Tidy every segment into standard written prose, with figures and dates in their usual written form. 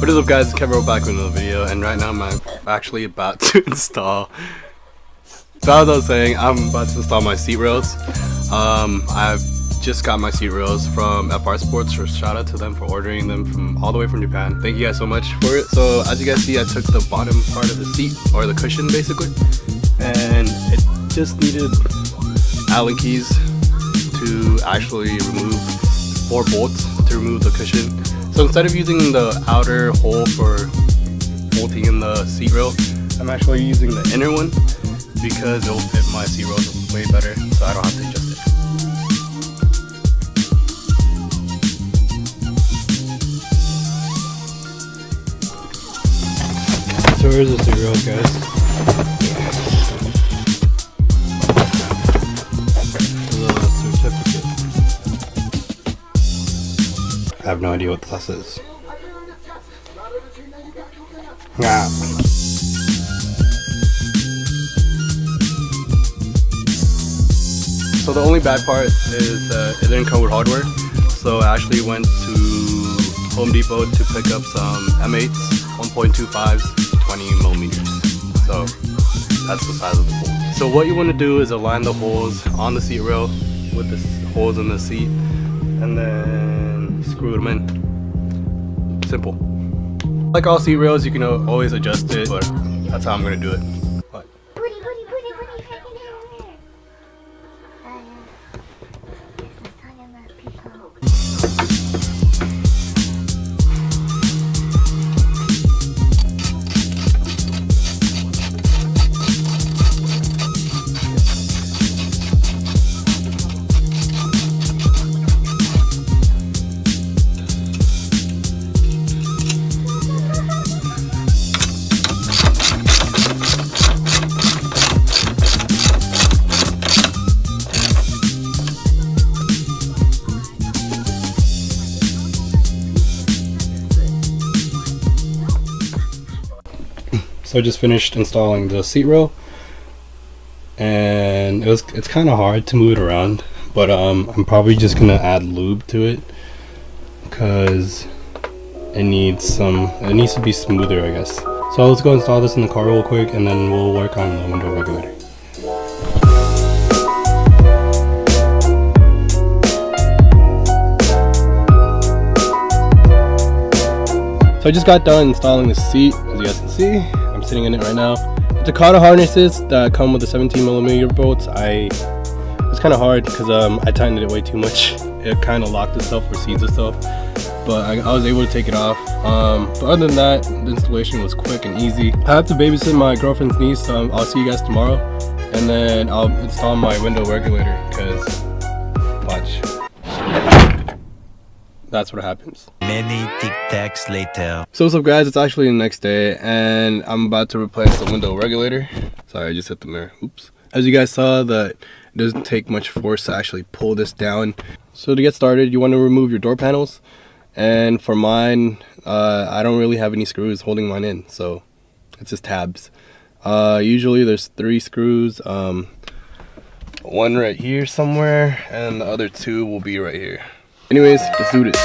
What is up guys, it's Kevin back with another video, and right now I'm actually about to install. So as I was saying, I'm about to install my seat rails. I've just got my seat rails from FR Sports, so shout out to them for ordering them from all the way from Japan. Thank you guys so much for it. So as you guys see, I took the bottom part of the seat, or the cushion basically, and it just needed Allen keys to actually remove 4 bolts to remove the cushion. So instead of using the outer hole for bolting in the seat rail, I'm actually using the inner one because it'll fit my seat rails way better, so I don't have to adjust it. So here's the seat rails, guys. The certificate. I have no idea what this is. Yeah. So the only bad part is it didn't come with hardware. So I actually went to Home Depot to pick up some M8s, 1.25s, 20 millimeters. So that's the size of the hole. So what you want to do is align the holes on the seat rail with the holes in the seat, and then screw them in. Simple. Like all seat rails, you can always adjust it, but that's how I'm gonna do it. But so I just finished installing the seat rail, and it's kind of hard to move it around, but I'm probably just gonna add lube to it because it needs to be smoother, I guess. So let's go install this in the car real quick, and then we'll work on the window regulator. So I just got done installing the seat, as you guys can see. I'm sitting in it right now. The Takata harnesses that come with the 17mm bolts, it's kind of hard because I tightened it way too much. It kind of locked itself or seized itself, but I was able to take it off. But other than that, the installation was quick and easy. I have to babysit my girlfriend's niece, so I'll see you guys tomorrow, and then I'll install my window regulator because watch. That's what happens. Many tic-tacs later. So what's up guys, it's actually the next day, and I'm about to replace the window regulator. Sorry, I just hit the mirror. Oops. As you guys saw, that it doesn't take much force to actually pull this down. So to get started, you want to remove your door panels. And for mine, I don't really have any screws holding mine in, so it's just tabs. Usually there's 3 screws. One right here somewhere, and the other 2 will be right here. Anyways, let's do this.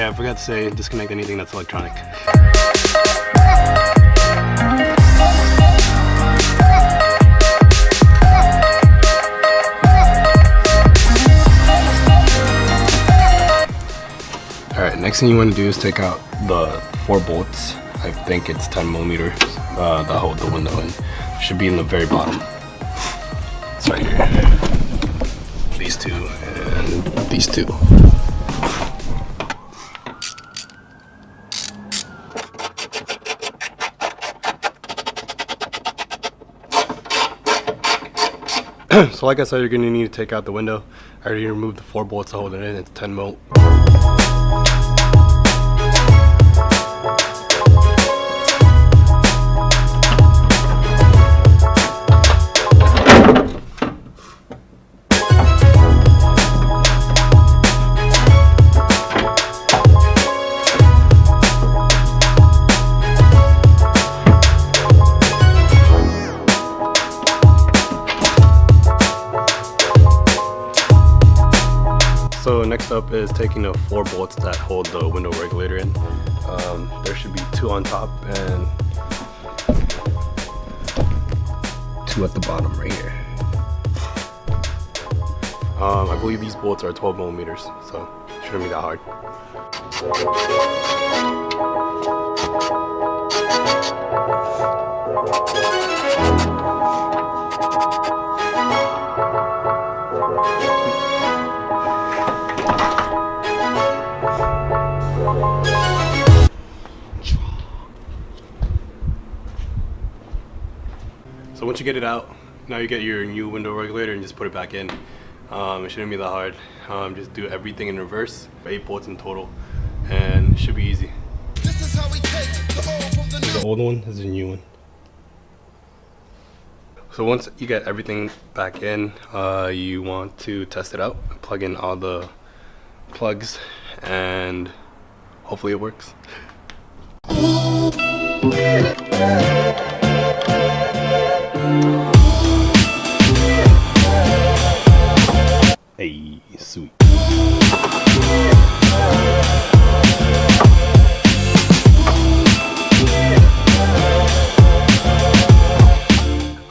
I forgot to say, disconnect anything that's electronic. Alright, next thing you want to do is take out the 4 bolts. I think it's 10mm that hold the window in. It should be in the very bottom. It's right here. These 2 and these 2. So like I said, you're going to need to take out the window. I already removed the 4 bolts to hold it in. It's 10 mil. So next up is taking the 4 bolts that hold the window regulator in. There should be 2 on top and 2 at the bottom right here. I believe these bolts are 12 millimeters, so it shouldn't be that hard. So once you get it out, now you get your new window regulator and just put it back in. It shouldn't be that hard. Just do everything in reverse, 8 bolts in total, and it should be easy. This is how we take the The old one is the new one. So once you get everything back in, you want to test it out, plug in all the plugs, and hopefully it works. Hey, sweet.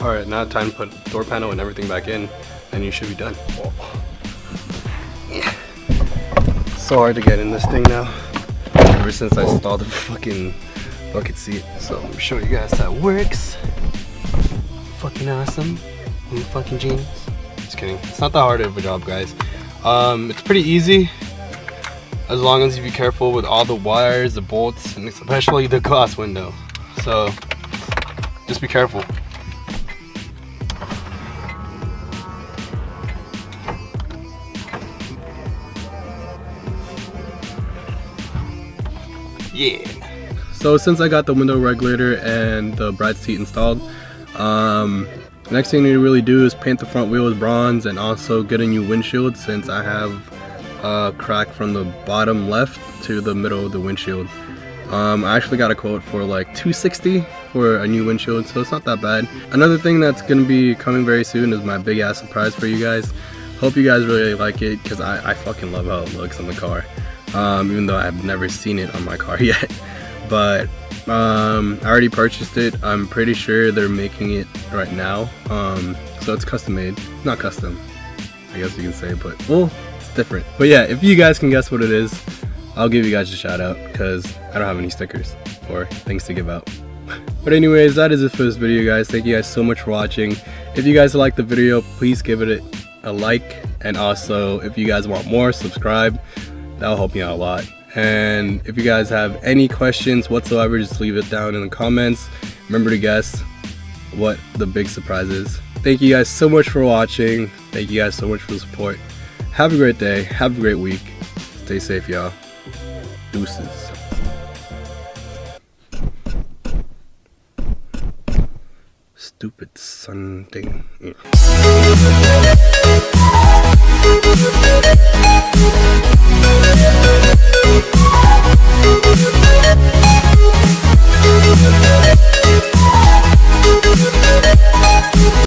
Alright, now time to put the door panel and everything back in, and you should be done. Oh. Yeah. So hard to get in this thing now, ever since I installed the fucking bucket seat. So I'm gonna show you guys how it works. Fucking awesome. I'm a fucking genius. Just kidding. It's not that hard of a job, guys. It's pretty easy as long as you be careful with all the wires, the bolts, and especially the glass window. So just be careful. Yeah. So since I got the window regulator and the bride seat installed, next thing you need to really do is paint the front wheels bronze and also get a new windshield, since I have a crack from the bottom left to the middle of the windshield. I actually got a quote for like $260 for a new windshield, so it's not that bad. Another thing that's going to be coming very soon is my big ass surprise for you guys. Hope you guys really like it, because I fucking love how it looks on the car, even though I've never seen it on my car yet. But I already purchased it. I'm pretty sure they're making it right now. So it's custom made. Not custom, I guess you can say, but well, it's different. But yeah, if you guys can guess what it is, I'll give you guys a shout out, because I don't have any stickers or things to give out. But anyways, that is it for this video, guys. Thank you guys so much for watching. If you guys liked the video, please give it a like, and also if you guys want more, subscribe. That'll help me out a lot. And if you guys have any questions whatsoever, just leave it down in the comments. Remember to guess what the big surprise is. Thank you guys so much for watching. Thank you guys so much for the support. Have a great day. Have a great week. Stay safe, y'all. Deuces. Stupid sun thing. Yeah.